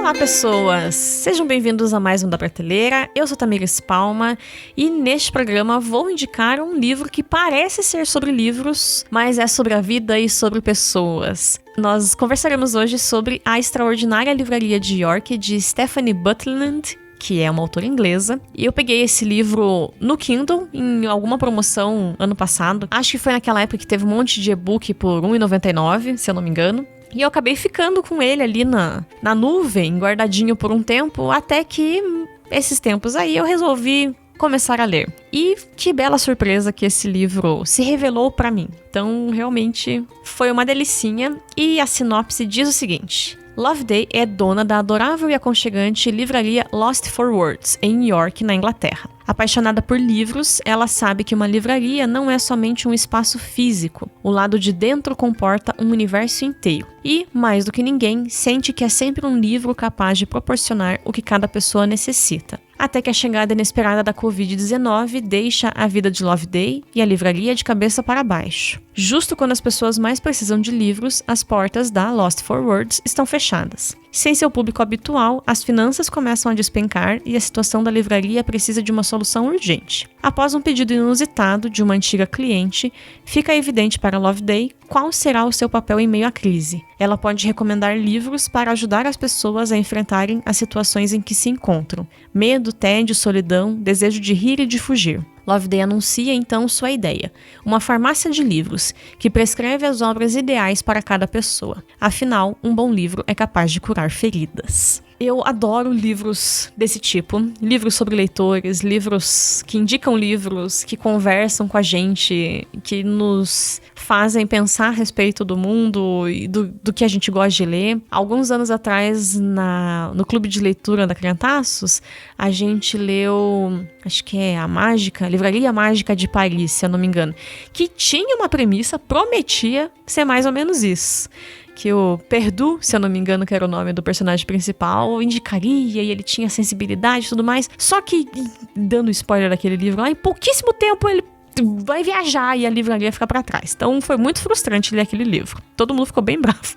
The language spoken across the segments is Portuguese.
Olá, pessoas! Sejam bem-vindos a mais um Da Prateleira. Eu sou Tamires Palma e neste programa vou indicar um livro que parece ser sobre livros, mas é sobre a vida e sobre pessoas. Nós conversaremos hoje sobre A Extraordinária Livraria de York, de Stephanie Butland, que é uma autora inglesa. E eu peguei esse livro no Kindle, em alguma promoção ano passado. Acho que foi naquela época que teve um monte de e-book por R$1,99, se eu não me engano. E eu acabei ficando com ele ali na nuvem, guardadinho por um tempo, até que esses tempos aí eu resolvi começar a ler. E que bela surpresa que esse livro se revelou pra mim. Então, realmente, foi uma delicinha. E a sinopse diz o seguinte: Loveday é dona da adorável e aconchegante livraria Lost for Words, em York, na Inglaterra. Apaixonada por livros, ela sabe que uma livraria não é somente um espaço físico. O lado de dentro comporta um universo inteiro. E, mais do que ninguém, sente que é sempre um livro capaz de proporcionar o que cada pessoa necessita. Até que a chegada inesperada da Covid-19 deixa a vida de Loveday e a livraria de cabeça para baixo. Justo quando as pessoas mais precisam de livros, as portas da Lost for Words estão fechadas. Sem seu público habitual, as finanças começam a despencar e a situação da livraria precisa de uma solução urgente. Após um pedido inusitado de uma antiga cliente, fica evidente para Loveday qual será o seu papel em meio à crise. Ela pode recomendar livros para ajudar as pessoas a enfrentarem as situações em que se encontram. Medo, tédio, solidão, desejo de rir e de fugir. Loveday anuncia então sua ideia, uma farmácia de livros, que prescreve as obras ideais para cada pessoa. Afinal, um bom livro é capaz de curar feridas. Eu adoro livros desse tipo, livros sobre leitores, livros que indicam livros, que conversam com a gente, que nos fazem pensar a respeito do mundo e do que a gente gosta de ler. Alguns anos atrás, no clube de leitura da Criantaços, a gente leu, acho que é a Livraria Mágica de Paris, se eu não me engano, que tinha uma premissa, prometia ser mais ou menos isso. Que o Perdu, se eu não me engano, que era o nome do personagem principal, indicaria e ele tinha sensibilidade e tudo mais. Só que, dando spoiler daquele livro lá, em pouquíssimo tempo ele vai viajar e a livraria fica pra trás. Então foi muito frustrante ler aquele livro. Todo mundo ficou bem bravo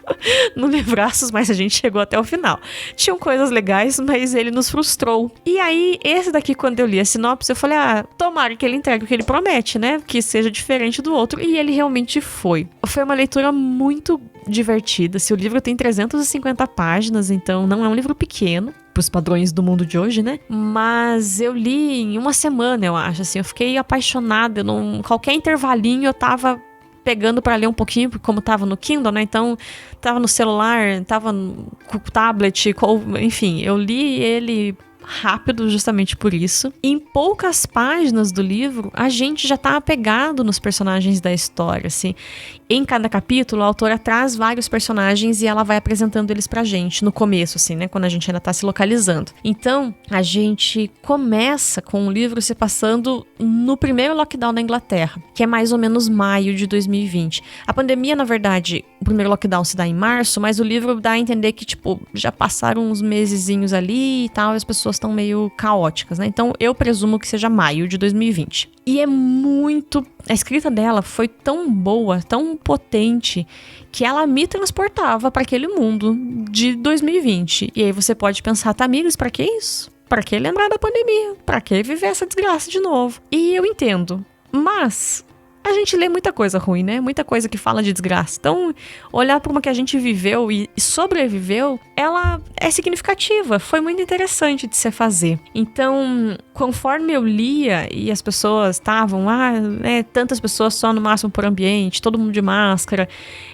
no Livraços, mas a gente chegou até o final. Tinham coisas legais, mas ele nos frustrou. E aí, esse daqui, quando eu li a sinopse, eu falei, tomara que ele entregue o que ele promete, né? Que seja diferente do outro. E ele realmente foi. Foi uma leitura muito divertida. O livro tem 350 páginas, então não é um livro pequeno pros padrões do mundo de hoje, né? Mas eu li em uma semana, eu acho, assim, eu fiquei apaixonada, qualquer intervalinho eu tava pegando pra ler um pouquinho, como tava no Kindle, né? Então, tava no celular, tava com o tablet, enfim, eu li ele rápido justamente por isso. Em poucas páginas do livro, a gente já tá apegado nos personagens da história, assim. Em cada capítulo, a autora traz vários personagens e ela vai apresentando eles pra gente, no começo, assim, né? Quando a gente ainda tá se localizando. Então, a gente começa com o livro se passando no primeiro lockdown da Inglaterra, que é mais ou menos maio de 2020. A pandemia, na verdade, o primeiro lockdown se dá em março, mas o livro dá a entender que, já passaram uns mesezinhos ali e tal, e as pessoas estão meio caóticas, né? Então, eu presumo que seja maio de 2020. E é muito... A escrita dela foi tão boa, tão potente, que ela me transportava para aquele mundo de 2020. E aí você pode pensar, Tamires, pra que isso? Pra que lembrar da pandemia? Pra que viver essa desgraça de novo? E eu entendo. Mas a gente lê muita coisa ruim, né? Muita coisa que fala de desgraça. Então, olhar para uma que a gente viveu e sobreviveu, ela é significativa. Foi muito interessante de se fazer. Então, conforme eu lia e as pessoas estavam tantas pessoas só no máximo por ambiente, todo mundo de máscara,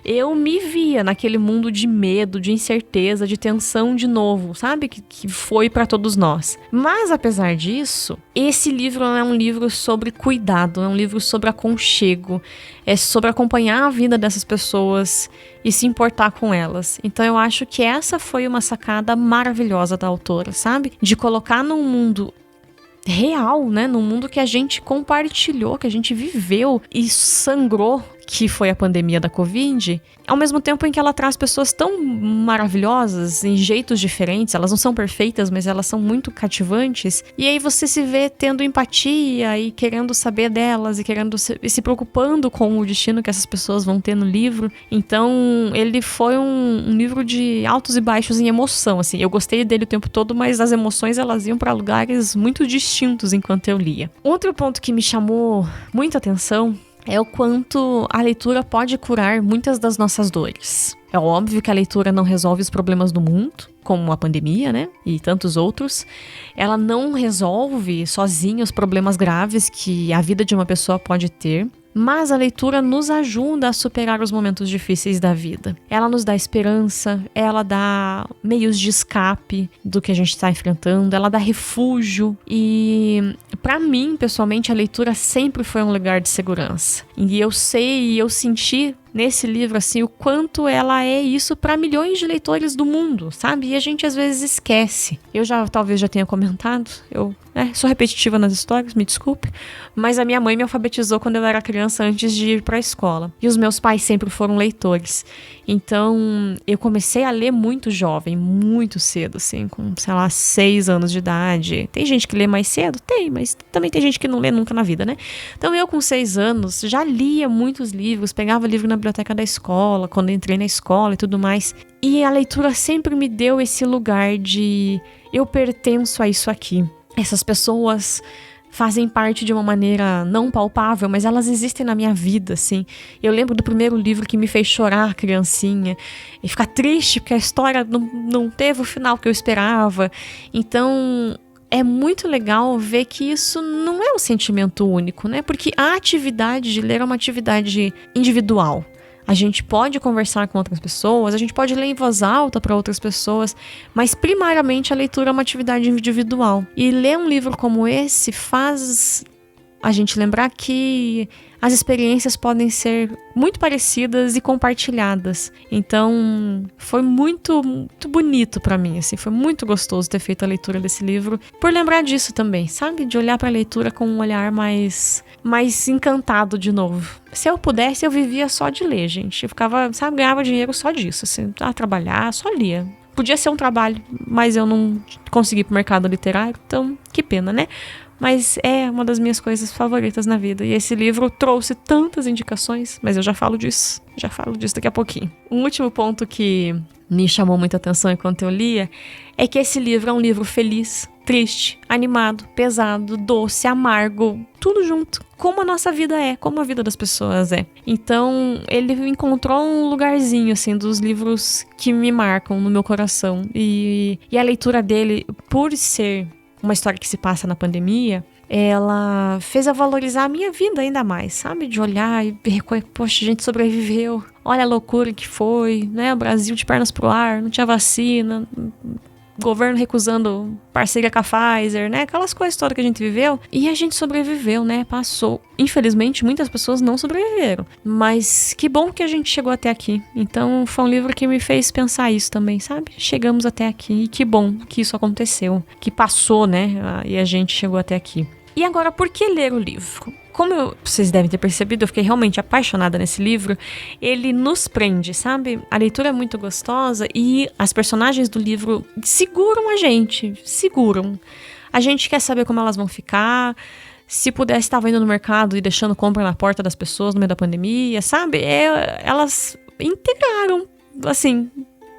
eu me via naquele mundo de medo, de incerteza, de tensão de novo, sabe? Que foi para todos nós. Mas, apesar disso, esse livro é um livro sobre cuidado, é um livro sobre aconchego, é sobre acompanhar a vida dessas pessoas e se importar com elas. Então eu acho que essa foi uma sacada maravilhosa da autora, sabe? De colocar num mundo real, né? Num mundo que a gente compartilhou, que a gente viveu e sangrou, que foi a pandemia da Covid, ao mesmo tempo em que ela traz pessoas tão maravilhosas, em jeitos diferentes, elas não são perfeitas, mas elas são muito cativantes, e aí você se vê tendo empatia e querendo saber delas, e se preocupando com o destino que essas pessoas vão ter no livro. Então, ele foi um livro de altos e baixos em emoção, assim. Eu gostei dele o tempo todo, mas as emoções, elas iam para lugares muito distintos enquanto eu lia. Outro ponto que me chamou muita atenção é o quanto a leitura pode curar muitas das nossas dores. É óbvio que a leitura não resolve os problemas do mundo, como a pandemia, né? E tantos outros. Ela não resolve sozinha os problemas graves que a vida de uma pessoa pode ter. Mas a leitura nos ajuda a superar os momentos difíceis da vida. Ela nos dá esperança, ela dá meios de escape do que a gente está enfrentando, ela dá refúgio. E para mim, pessoalmente, a leitura sempre foi um lugar de segurança. E eu sei e eu senti nesse livro, assim, o quanto ela é isso para milhões de leitores do mundo, sabe? E a gente às vezes esquece. Eu talvez já tenha comentado, eu sou repetitiva nas histórias, me desculpe, mas a minha mãe me alfabetizou quando eu era criança antes de ir para a escola. E os meus pais sempre foram leitores. Então, eu comecei a ler muito jovem, muito cedo, assim, com, 6 anos de idade. Tem gente que lê mais cedo? Tem, mas também tem gente que não lê nunca na vida, né? Então, eu com 6 anos já lia muitos livros, pegava livro na biblioteca da escola, quando entrei na escola e tudo mais. E a leitura sempre me deu esse lugar de eu pertenço a isso aqui. Essas pessoas fazem parte de uma maneira não palpável, mas elas existem na minha vida, assim. Eu lembro do primeiro livro que me fez chorar, criancinha, e ficar triste porque a história não teve o final que eu esperava. Então, é muito legal ver que isso não é um sentimento único, né? Porque a atividade de ler é uma atividade individual. A gente pode conversar com outras pessoas, a gente pode ler em voz alta para outras pessoas, mas primariamente a leitura é uma atividade individual. E ler um livro como esse faz a gente lembrar que as experiências podem ser muito parecidas e compartilhadas. Então, foi muito, muito bonito para mim, assim, foi muito gostoso ter feito a leitura desse livro, por lembrar disso também, sabe? De olhar para a leitura com um olhar mais encantado de novo. Se eu pudesse, eu vivia só de ler, gente. Eu ficava, ganhava dinheiro só disso, assim, trabalhar, só lia. Podia ser um trabalho, mas eu não consegui ir pro mercado literário, então, que pena, né? Mas é uma das minhas coisas favoritas na vida. E esse livro trouxe tantas indicações, mas eu já falo disso daqui a pouquinho. Um último ponto que me chamou muita atenção enquanto eu lia é que esse livro é um livro feliz, triste, animado, pesado, doce, amargo, tudo junto. Como a nossa vida é, como a vida das pessoas é. Então, ele encontrou um lugarzinho, assim, dos livros que me marcam no meu coração. E a leitura dele, por ser uma história que se passa na pandemia, ela fez eu valorizar a minha vida ainda mais, sabe? De olhar e reconhecer, poxa, a gente sobreviveu, olha a loucura que foi, né? O Brasil de pernas pro ar, não tinha vacina, governo recusando parceria com a Pfizer, né? Aquelas coisas todas que a gente viveu. E a gente sobreviveu, né? Passou. Infelizmente, muitas pessoas não sobreviveram. Mas que bom que a gente chegou até aqui. Então, foi um livro que me fez pensar isso também, sabe? Chegamos até aqui e que bom que isso aconteceu. Que passou, né? E a gente chegou até aqui. E agora, por que ler o livro? Como vocês devem ter percebido, eu fiquei realmente apaixonada nesse livro. Ele nos prende, sabe? A leitura é muito gostosa e as personagens do livro seguram a gente. Seguram. A gente quer saber como elas vão ficar. Se pudesse, estava indo no mercado e deixando compra na porta das pessoas no meio da pandemia, sabe? Elas integraram, assim,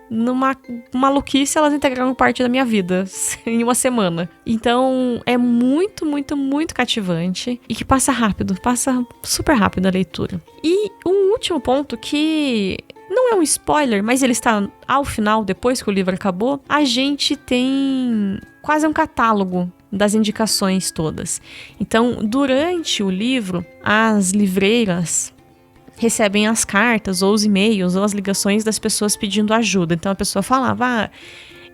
numa maluquice, elas integraram parte da minha vida em uma semana. Então é muito, muito, muito cativante e que passa rápido, passa super rápido a leitura. E um último ponto que não é um spoiler, mas ele está ao final, depois que o livro acabou, a gente tem quase um catálogo das indicações todas. Então, durante o livro, as livreiras recebem as cartas, ou os e-mails, ou as ligações das pessoas pedindo ajuda. Então a pessoa falava,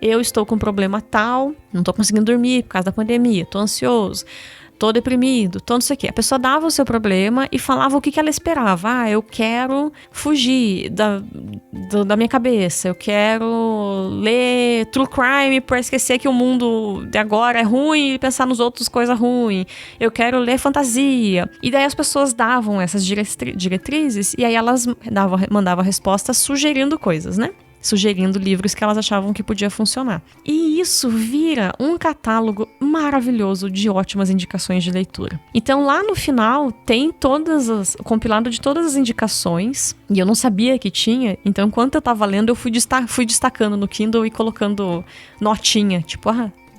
eu estou com um problema tal, não estou conseguindo dormir por causa da pandemia, estou ansioso. tô deprimido, tô não sei o quê. A pessoa dava o seu problema e falava o que ela esperava. Ah, eu quero fugir da minha cabeça, eu quero ler True Crime pra esquecer que o mundo de agora é ruim e pensar nos outros coisa ruim. Eu quero ler fantasia. E daí as pessoas davam essas diretrizes e aí elas mandavam respostas sugerindo coisas, né? Sugerindo livros que elas achavam que podia funcionar. E isso vira um catálogo maravilhoso de ótimas indicações de leitura. Então lá no final tem compilado de todas as indicações, e eu não sabia que tinha, então enquanto eu tava lendo eu fui destacando no Kindle e colocando notinha, tipo,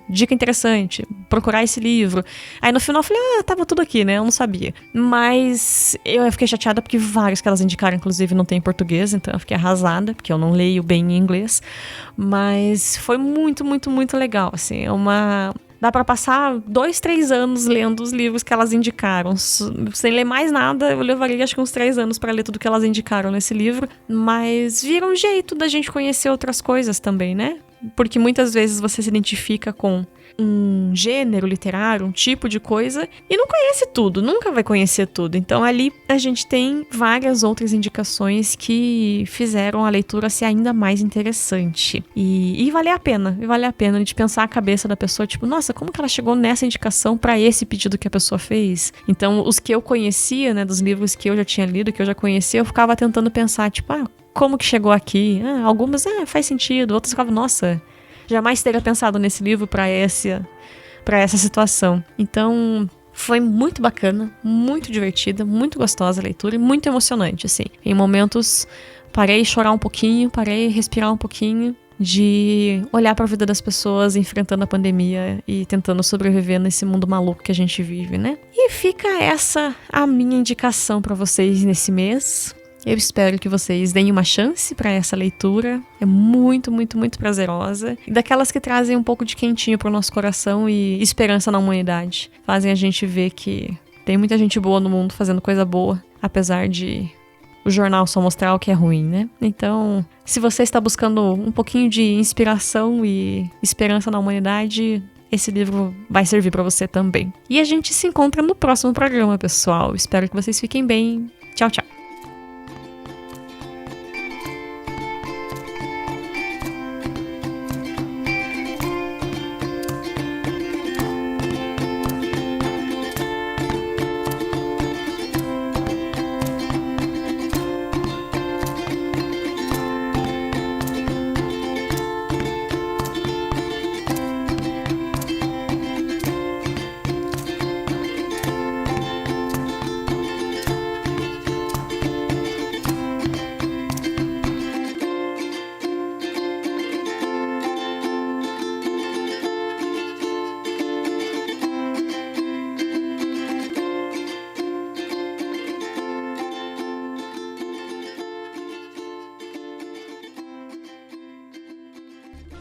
dica interessante, procurar esse livro. Aí no final eu falei, tava tudo aqui, né? Eu não sabia. Mas eu fiquei chateada porque vários que elas indicaram, inclusive, não tem em português, então eu fiquei arrasada, porque eu não leio bem em inglês. Mas foi muito, muito, muito legal, assim. Dá pra passar 2, 3 anos lendo os livros que elas indicaram. Sem ler mais nada, eu levaria acho que uns 3 anos pra ler tudo que elas indicaram nesse livro. Mas vira um jeito da gente conhecer outras coisas também, né? Porque muitas vezes você se identifica com um gênero literário, um tipo de coisa, e não conhece tudo, nunca vai conhecer tudo. Então ali a gente tem várias outras indicações que fizeram a leitura ser ainda mais interessante. E vale a pena de pensar a cabeça da pessoa, tipo, nossa, como que ela chegou nessa indicação pra esse pedido que a pessoa fez? Então os que eu conhecia, né, dos livros que eu já tinha lido, que eu já conhecia, eu ficava tentando pensar, tipo, como que chegou aqui? Algumas, faz sentido. Outras ficavam, nossa, jamais teria pensado nesse livro pra essa situação. Então, foi muito bacana, muito divertida, muito gostosa a leitura e muito emocionante, assim. Em momentos, parei chorar um pouquinho, parei respirar um pouquinho, de olhar pra vida das pessoas enfrentando a pandemia e tentando sobreviver nesse mundo maluco que a gente vive, né? E fica essa a minha indicação pra vocês nesse mês. Eu espero que vocês deem uma chance para essa leitura. É muito, muito, muito prazerosa. E daquelas que trazem um pouco de quentinho pro nosso coração e esperança na humanidade. Fazem a gente ver que tem muita gente boa no mundo fazendo coisa boa, apesar de o jornal só mostrar o que é ruim, né? Então, se você está buscando um pouquinho de inspiração e esperança na humanidade, esse livro vai servir para você também. E a gente se encontra no próximo programa, pessoal. Espero que vocês fiquem bem. Tchau, tchau.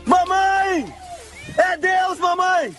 Mamãe! É Deus, mamãe!